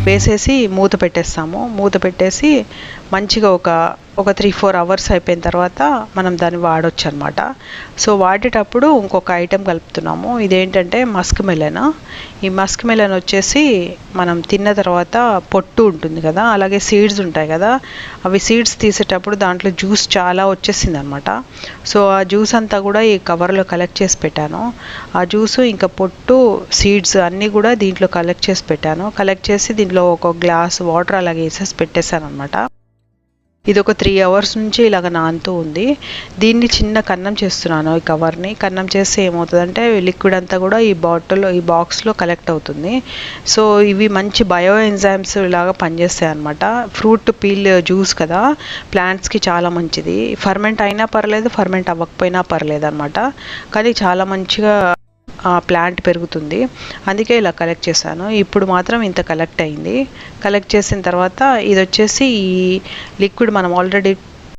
వేసేసి మూత పెట్టేస్తాము. మూత పెట్టేసి మంచిగా ఒక 3-4 అవర్స్ అయిపోయిన తర్వాత మనం దాన్ని వాడొచ్చు అనమాట. సో వాడేటప్పుడు ఇంకొక ఐటెం కలుపుతున్నాము. ఇదేంటంటే మస్క్ మెలన్. ఈ మస్క్ మెలన్ వచ్చేసి మనం తిన్న తర్వాత పొట్టు ఉంటుంది కదా, అలాగే సీడ్స్ ఉంటాయి కదా, అవి సీడ్స్ తీసేటప్పుడు దాంట్లో జ్యూస్ చాలా వచ్చేసింది అనమాట. సో ఆ జ్యూస్ అంతా కూడా ఈ కవర్లో కలెక్ట్ చేసి పెట్టాను. ఆ జ్యూసు ఇంకా పొట్టు సీడ్స్ అన్నీ కూడా దీంట్లో కలెక్ట్ చేసి పెట్టాను. కలెక్ట్ చేసి దీంట్లో ఒక గ్లాస్ వాటర్ అలాగే వేసేసి పెట్టేశాను అనమాట. ఇది ఒక 3 అవర్స్ నుంచి ఇలాగ నానుతూ ఉంది. దీన్ని చిన్న కన్నం చేస్తున్నాను. ఈ కవర్ని కన్నం చేస్తే ఏమవుతుందంటే లిక్విడ్ అంతా కూడా ఈ బాక్స్లో కలెక్ట్ అవుతుంది. సో ఇవి మంచి బయో ఎంజైమ్స్ ఇలాగా పనిచేస్తాయి అనమాట. ఫ్రూట్ పీల్ జ్యూస్ కదా, ప్లాంట్స్కి చాలా మంచిది. ఫర్మెంట్ అయినా పర్లేదు, ఫర్మెంట్ అవ్వకపోయినా పర్లేదు అనమాట. కానీ చాలా మంచిగా ప్లాంట్ పెరుగుతుంది. అందుకే ఇలా కలెక్ట్ చేశాను. ఇప్పుడు మాత్రం ఇంత కలెక్ట్ అయింది. కలెక్ట్ చేసిన తర్వాత ఇది వచ్చేసి ఈ లిక్విడ్ మనం ఆల్రెడీ